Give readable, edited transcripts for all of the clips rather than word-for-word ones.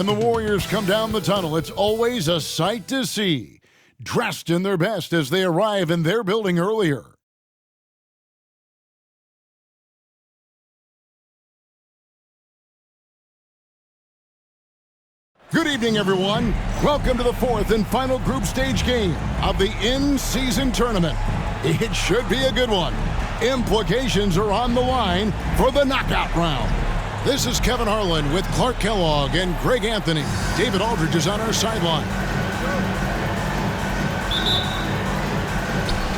And the Warriors come down the tunnel. It's always a sight to see, dressed in their best as they arrive in their building earlier. Good evening, everyone. Welcome to the fourth and final group stage game of the in-season tournament. It should be a good one. Implications are on the line for the knockout round. This is Kevin Harlan with Clark Kellogg and Greg Anthony. David Aldridge is on our sideline.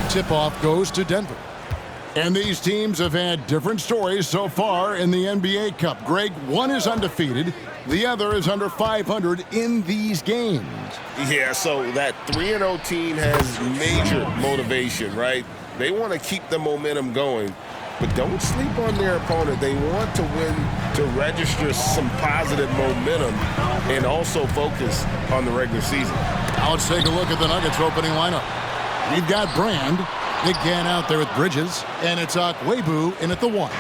Tip-off goes to Denver. And these teams have had different stories so far in the NBA Cup. Greg, one is undefeated. The other is under 500 in these games. Yeah, so that 3-0 team has major motivation, right? They want to keep the momentum going, but don't sleep on their opponent. They want to win to register some positive momentum and also focus on the regular season. Now let's take a look at the Nuggets opening lineup. You've got Brand, Big Can out there with Bridges, and it's Akwebu in at the 1.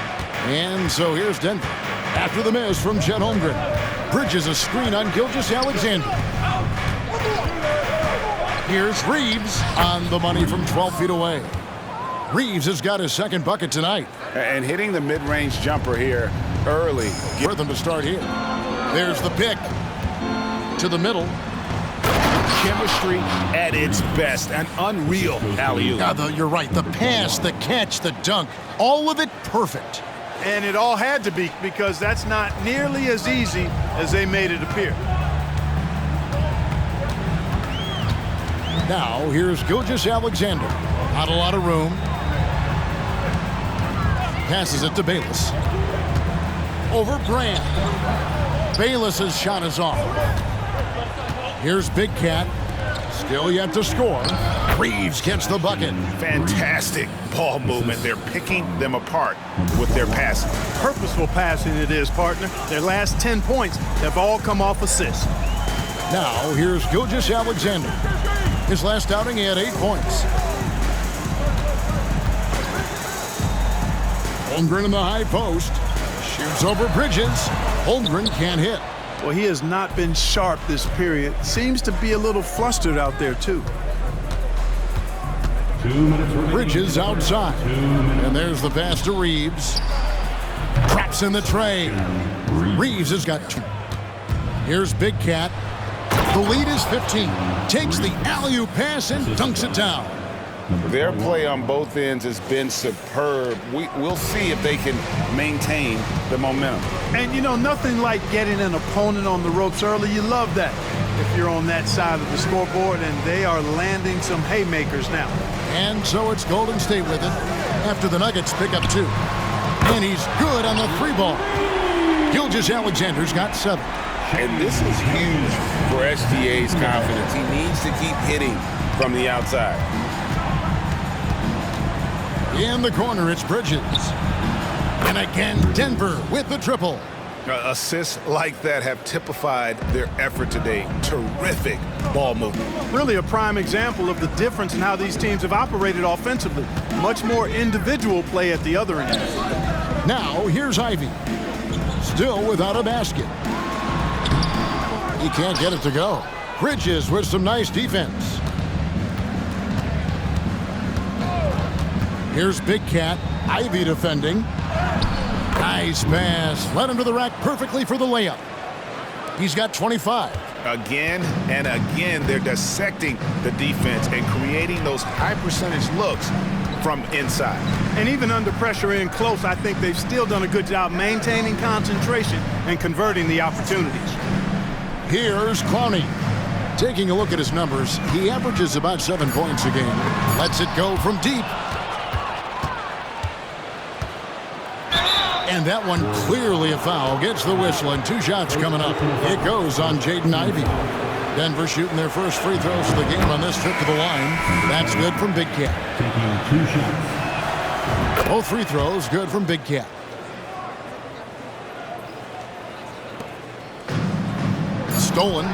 And so here's Denver. After the miss from Chet Holmgren. Bridges a screen on Gilgeous-Alexander. Here's Reeves on the money from 12 feet away. Reeves has got his second bucket tonight. And hitting the mid-range jumper here early. Rhythm to start here. There's the pick. To the middle. Chemistry at its best. An unreal alley-oop. You're right. The pass, the catch, the dunk. All of it perfect. And it all had to be, because that's not nearly as easy as they made it appear. Now, here's Gilgeous-Alexander. Not a lot of room. Passes it to Bayless. Over Brand. Bayless's shot is off. Here's Big Cat. Still yet to score. Reeves gets the bucket. Fantastic ball movement. They're picking them apart with their passing. Purposeful passing it is, partner. Their last 10 points have all come off assists. Now, here's Gilgeous-Alexander. His last outing, he had 8 points. Holmgren in the high post. Shoots over Bridges. Holmgren can't hit. Well, he has not been sharp this period. Seems to be a little flustered out there, too. 2 minutes remaining. Bridges outside. And there's the pass to Reeves. Traps in the tray. Reeves has got 2. Here's Big Cat. The lead is 15. Takes the alley-oop pass and dunks it down. Their play on both ends has been superb. We'll see if they can maintain the momentum. And, you know, nothing like getting an opponent on the ropes early. You love that if you're on that side of the scoreboard, and they are landing some haymakers now. And so it's Golden State with it after the Nuggets pick up 2. And he's good on the 3 ball. Gilgeous-Alexander's got 7. And this is huge for SGA's confidence. He needs to keep hitting from the outside. In the corner, it's Bridges. And again, Denver with the triple. Assists like that have typified their effort today. Terrific ball movement. Really a prime example of the difference in how these teams have operated offensively. Much more individual play at the other end. Now, here's Ivy. Still without a basket. He can't get it to go. Bridges with some nice defense. Here's Big Cat. Ivy defending. Nice pass. Led him to the rack perfectly for the layup. He's got 25. Again and again, they're dissecting the defense and creating those high-percentage looks from inside. And even under pressure in close, I think they've still done a good job maintaining concentration and converting the opportunities. Here's Clowney. Taking a look at his numbers, he averages about 7 points a game. Lets it go from deep. And that one clearly a foul. Gets the whistle, and 2 shots coming up. It goes on Jaden Ivey. Denver shooting their first free throws of the game on this trip to the line. That's good from Big Cat. Taking 2 shots. Both free throws good from Big Cat. Stolen.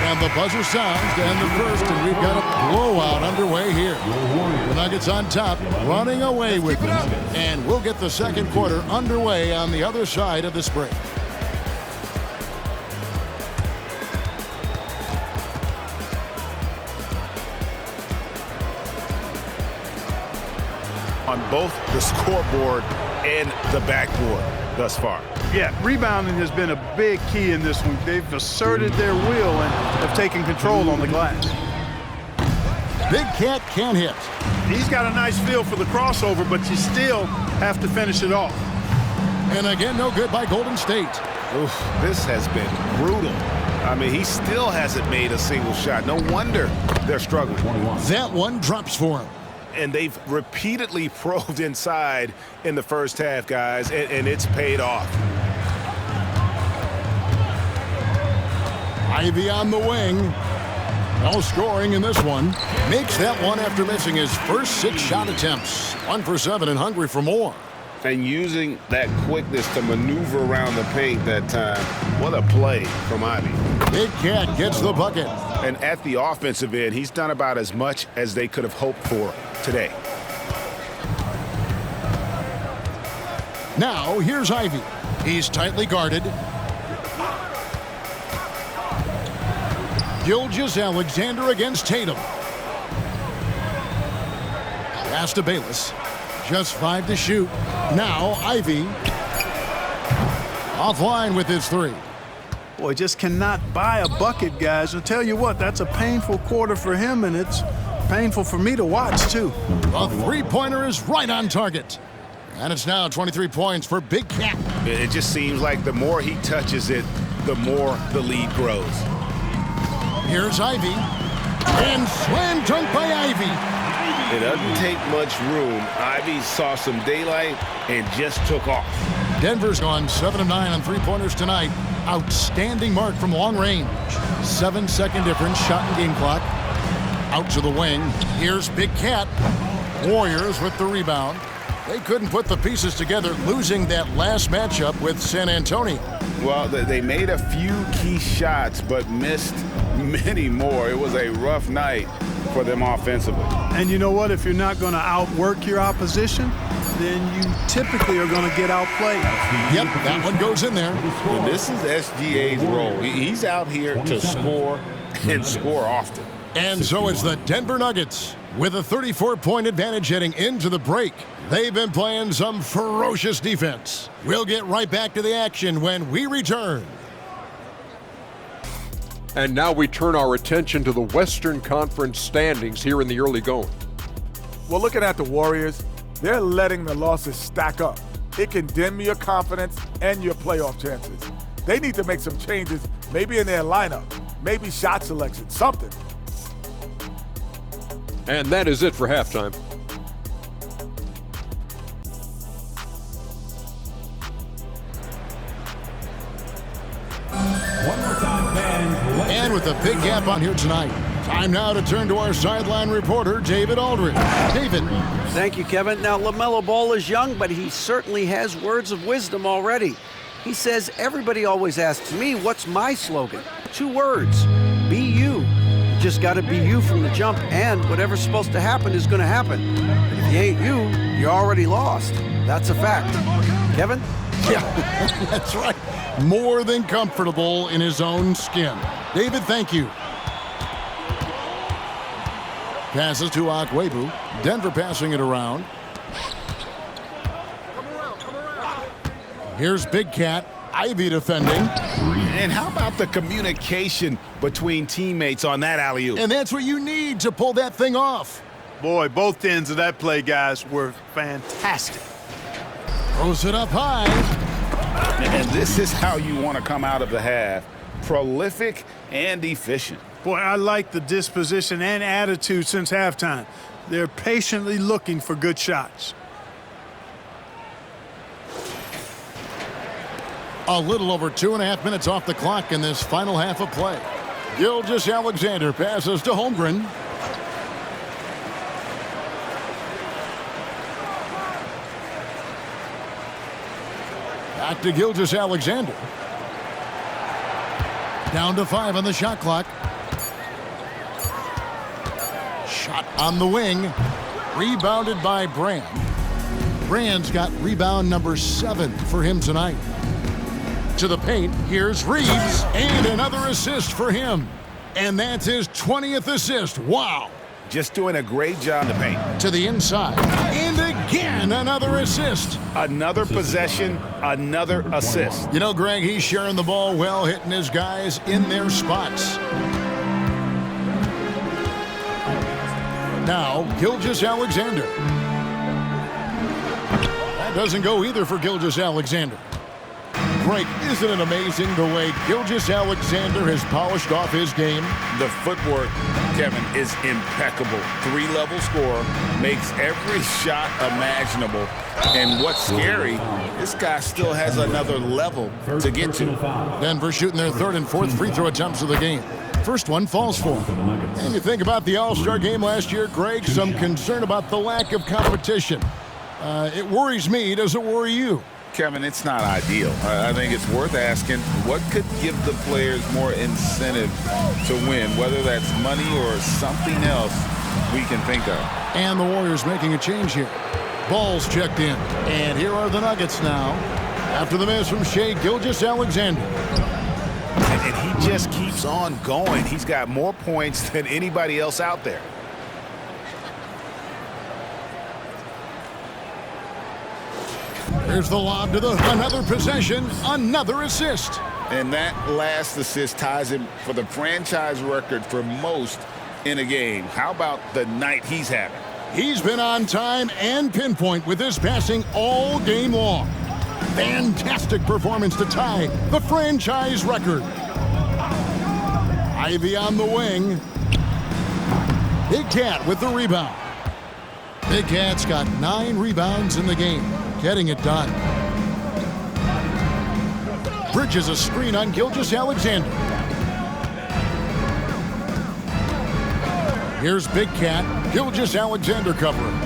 And the buzzer sounds to end the first, and we've got a blowout underway here. The Nuggets on top, running away with it. And we'll get the second quarter underway on the other side of this break. On both the scoreboard and the backboard thus far. Yeah, rebounding has been a big key in this one. They've asserted their will and have taken control on the glass. Big Cat can't hit. He's got a nice feel for the crossover, but you still have to finish it off. And again, no good by Golden State. Oof, this has been brutal. I mean, he still hasn't made a single shot. No wonder they're struggling. That one drops for him. And they've repeatedly probed inside in the first half, guys, and it's paid off. Ivy on the wing. No scoring in this one. Makes that one after missing his first 6 shot attempts. 1 for 7 and hungry for more. And using that quickness to maneuver around the paint that time. What a play from Ivy. Big Cat gets the bucket. And at the offensive end, he's done about as much as they could have hoped for today. Now, here's Ivy. He's tightly guarded. Gilgeous-Alexander against Tatum. Pass to Bayless. Just 5 to shoot. Now, Ivy. Offline with his 3. Boy, just cannot buy a bucket, guys. I'll tell you what, that's a painful quarter for him, and it's painful for me to watch, too. The three-pointer is right on target. And it's now 23 points for Big Cat. It just seems like the more he touches it, the more the lead grows. Here's Ivy. And slam dunk by Ivy. It doesn't take much room. Ivy saw some daylight and just took off. Denver's gone 7 of 9 on three-pointers tonight. Outstanding mark from long range. 7-second difference, shot and game clock. Out to the wing. Here's Big Cat. Warriors with the rebound. They couldn't put the pieces together, losing that last matchup with San Antonio. Well, they made a few key shots, but missed many more. It was a rough night for them offensively. And you know what? If you're not going to outwork your opposition, then you typically are going to get outplayed. Yep, that one goes in there. And this is SGA's role. He's out here to score and score often. And so it's the Denver Nuggets with a 34-point advantage heading into the break. They've been playing some ferocious defense. We'll get right back to the action when we return. And now we turn our attention to the Western Conference standings here in the early going. Well, looking at the Warriors, they're letting the losses stack up. It can dim your confidence and your playoff chances. They need to make some changes, maybe in their lineup, maybe shot selection, something. And that is it for halftime. And with a big gap on here tonight, time now to turn to our sideline reporter, David Aldridge. David. Thank you, Kevin. Now, LaMelo Ball is young, but he certainly has words of wisdom already. He says, everybody always asks me, what's my slogan? 2 words, be you. Just got to be you from the jump, and whatever's supposed to happen is going to happen. But if you ain't you, you're already lost. That's a fact. Kevin? Yeah, that's right. More than comfortable in his own skin. David, thank you. Passes to Akwebu. Denver passing it around. Here's Big Cat. Ivy defending. And how about the communication between teammates on that alley-oop? And that's what you need to pull that thing off. Boy, both ends of that play, guys, were fantastic. Throws it up high. And this is how you want to come out of the half. Prolific and efficient. Boy, I like the disposition and attitude since halftime. They're patiently looking for good shots. A little over 2.5 minutes off the clock in this final half of play. Gilgeous-Alexander passes to Holmgren. Back to Gilgeous-Alexander. Down to 5 on the shot clock. Hot on the wing. Rebounded by Brand. Brand's got rebound number 7 for him tonight. To the paint, here's Reeves, and another assist for him. And that's his 20th assist. Wow. Just doing a great job in the paint. To the inside, and again, another assist. Another possession, another assist. You know, Greg, he's sharing the ball well, hitting his guys in their spots. Now, Gilgeous-Alexander. That doesn't go either for Gilgeous-Alexander. Greg, isn't it amazing the way Gilgeous-Alexander has polished off his game? The footwork, Kevin, is impeccable. 3-level scorer, makes every shot imaginable. And what's scary, this guy still has another level to get to. Denver shooting their 3rd and 4th free throw attempts of the game. First one falls for him. And you think about the All-Star game last year, Greg, some concern about the lack of competition. It worries me. Does it worry you? Kevin, it's not ideal. I think it's worth asking what could give the players more incentive to win, whether that's money or something else we can think of. And the Warriors making a change here. Ball's checked in. And here are the Nuggets now. After the miss from Shai Gilgeous-Alexander. And he just keeps on going. He's got more points than anybody else out there. Here's the lob to another possession, another assist. And that last assist ties him for the franchise record for most in a game. How about the night he's having? He's been on time and pinpoint with his passing all game long. Fantastic performance to tie the franchise record. Ivy on the wing. Big Cat with the rebound. Big Cat's got 9 rebounds in the game. Getting it done. Bridges a screen on Gilgeous-Alexander. Here's Big Cat. Gilgeous-Alexander covering.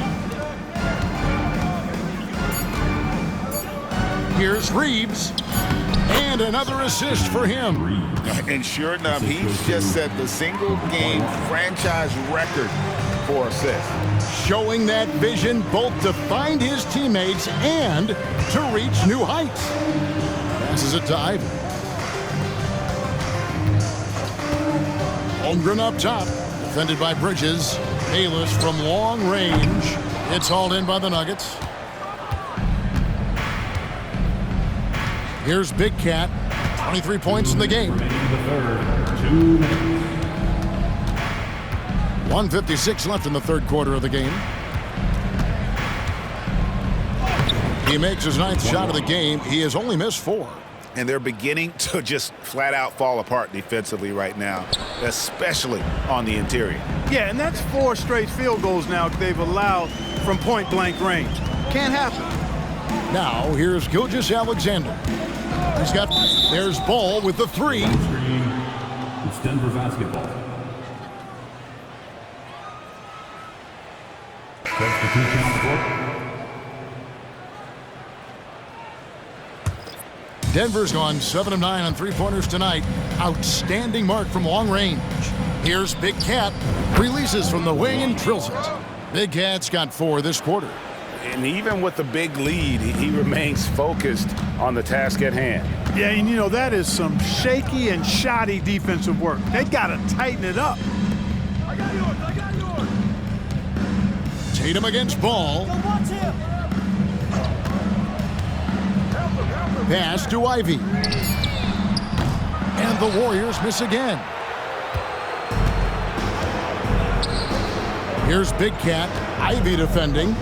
Here's Reeves. And another assist for him. And sure enough, he's just set the single-game franchise record for assists. Showing that vision both to find his teammates and to reach new heights. Passes it to Ivy. Holmgren up top. Defended by Bridges. Bayless from long range. It's hauled in by the Nuggets. Here's Big Cat. 23 points in the game. 1:56 left in the 3rd quarter of the game. He makes his 9th shot of the game. He has only missed 4. And they're beginning to just flat out fall apart defensively right now, especially on the interior. Yeah, and that's 4 straight field goals now they've allowed from point-blank range. Can't happen. Now, here's Gilgeous-Alexander. There's Ball with the 3. It's Denver basketball. Substitution on the court. Denver's gone 7 of 9 on 3-pointers tonight. Outstanding mark from long range. Here's Big Cat. Releases from the wing and drills it. Big Cat's got 4 this quarter. And even with the big lead, he remains focused on the task at hand. Yeah, and you know, that is some shaky and shoddy defensive work. They got to tighten it up. I got yours. Tatum against Ball. Pass to Ivy. And the Warriors miss again. Here's Big Cat. Ivy defending.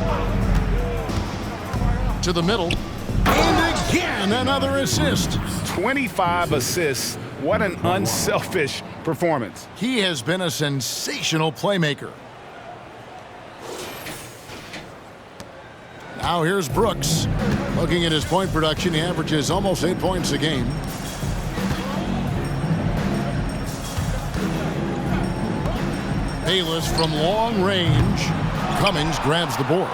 To the middle. And again, another assist. 25 assists. What an unselfish performance. He has been a sensational playmaker. Now here's Brooks. Looking at his point production, he averages almost 8 points a game. Bayless from long range. Cummings grabs the board.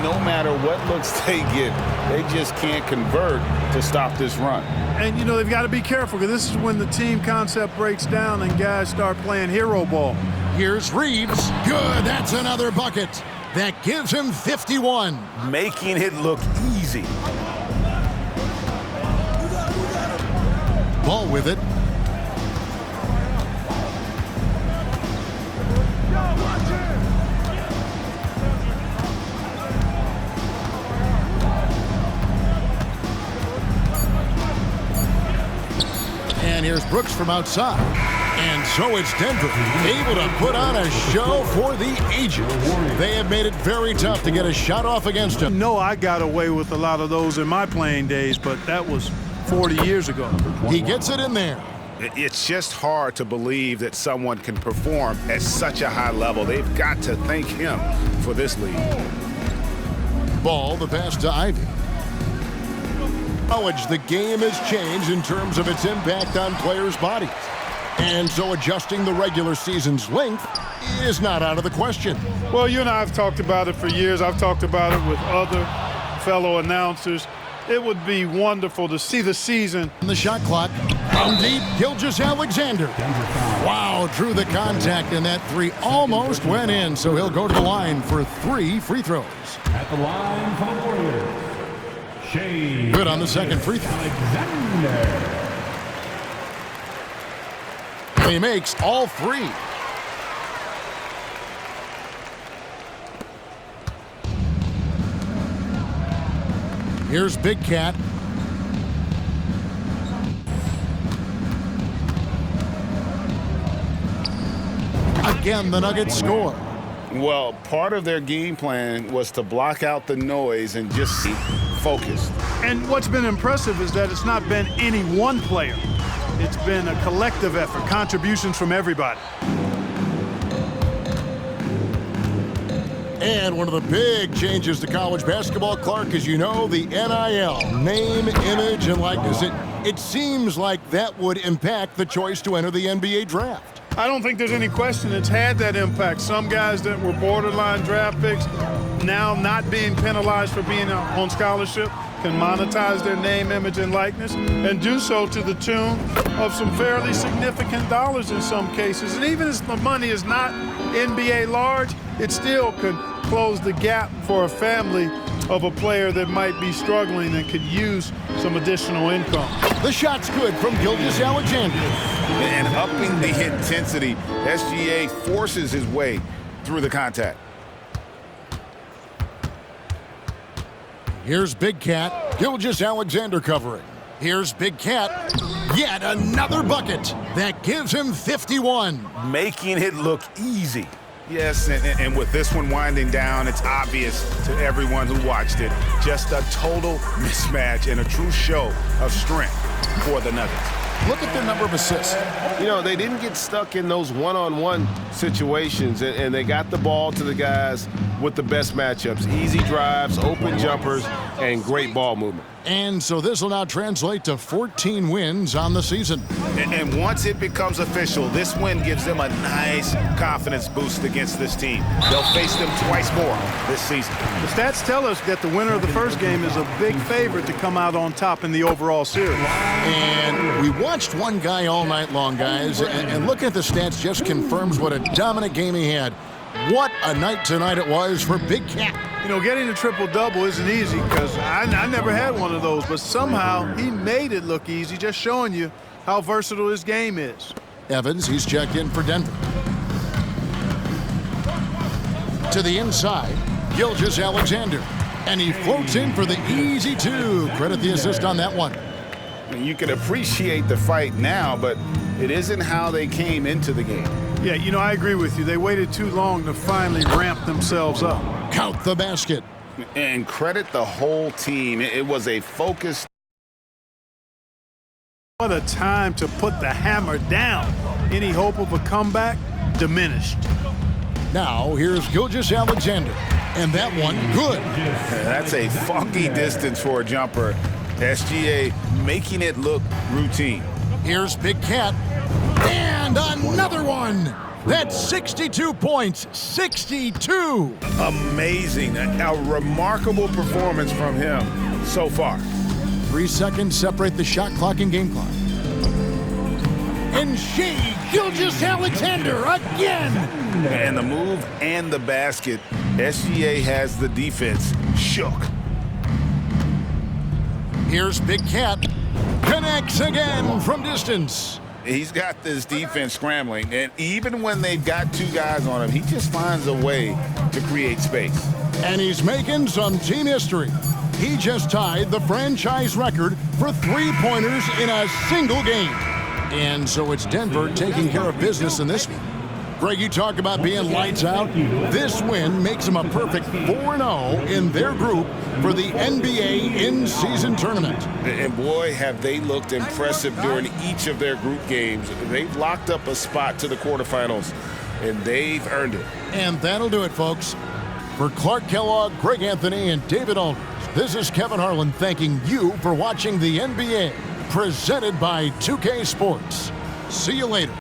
No matter what looks they get, they just can't convert to stop this run. And, you know, they've got to be careful because this is when the team concept breaks down and guys start playing hero ball. Here's Reeves. Good, that's another bucket. That gives him 51. Making it look easy. Ball with it. And here's Brooks from outside. And so it's Denver, able to put on a show for the ages. They have made it very tough to get a shot off against him. No, I got away with a lot of those in my playing days, but that was 40 years ago. He gets it in there. It's just hard to believe that someone can perform at such a high level. They've got to thank him for this lead. Ball, the pass to Ivy. The game has changed in terms of its impact on players' bodies. And so adjusting the regular season's length is not out of the question. Well, you and I have talked about it for years. I've talked about it with other fellow announcers. It would be wonderful to see the season. The shot clock from deep, Gilgeous-Alexander. Wow, drew the contact, and that three almost went in, so he'll go to the line for 3 free throws. At the line for the Warriors, Shea Good on the second free throw. Alexander. He makes all 3. Here's Big Cat. Again, the Nuggets score. Well, part of their game plan was to block out the noise and just be focused. And what's been impressive is that it's not been any one player. It's been a collective effort, contributions from everybody. And one of the big changes to college basketball, Clark, as you know, the NIL, name, image, and likeness. It seems like that would impact the choice to enter the NBA draft. I don't think there's any question it's had that impact. Some guys that were borderline draft picks now not being penalized for being on scholarship can monetize their name, image, and likeness and do so to the tune of some fairly significant dollars in some cases. And even if the money is not NBA large, it still could close the gap for a family of a player that might be struggling and could use some additional income. The shot's good from Gilgeous-Alexander. And upping the intensity, SGA forces his way through the contact. Here's Big Cat, Gilgeous-Alexander covering. Here's Big Cat, yet another bucket. That gives him 51. Making it look easy. Yes, and with this one winding down, it's obvious to everyone who watched it. Just a total mismatch and a true show of strength for the Nuggets. Look at their number of assists. You know, they didn't get stuck in those one-on-one situations, and they got the ball to the guys with the best matchups. Easy drives, open jumpers, and great ball movement. And so this will now translate to 14 wins on the season. And once it becomes official, this win gives them a nice confidence boost against this team. They'll face them twice more this season. The stats tell us that the winner of the first game is a big favorite to come out on top in the overall series. And we watched one guy all night long, guys, and looking at the stats just confirms what a dominant game he had. What a night tonight it was for Big Cat. You know, getting a triple-double isn't easy because I never had one of those, but somehow he made it look easy, just showing you how versatile his game is. Evans, he's checked in for Denver. To the inside, Gilgeous-Alexander. And he floats in for the easy 2. Credit the assist on that one. You can appreciate the fight now, but it isn't how they came into the game. Yeah, you know, I agree with you. They waited too long to finally ramp themselves up. Count the basket. And credit the whole team. It was a focused. What a time to put the hammer down. Any hope of a comeback diminished. Now here's Gilgeous-Alexander. And that one good. That's a funky distance for a jumper. SGA making it look routine. Here's Big Cat. And another one. That's 62 points. 62. Amazing. A remarkable performance from him so far. 3 seconds separate the shot clock and game clock. And Shea Gilgeous-Alexander again. And the move and the basket, SGA has the defense shook. Here's Big Cat. Connects again from distance. He's got this defense scrambling, and even when they've got two guys on him, he just finds a way to create space. And he's making some team history. He just tied the franchise record for three-pointers in a single game. And so it's Denver taking care of business in this one. Greg, you talk about being lights out. This win makes them a perfect 4-0 in their group for the NBA in-season tournament. And boy, have they looked impressive during each of their group games. They've locked up a spot to the quarterfinals, and they've earned it. And that'll do it, folks. For Clark Kellogg, Greg Anthony, and David Aldridge, this is Kevin Harlan thanking you for watching the NBA, presented by 2K Sports. See you later.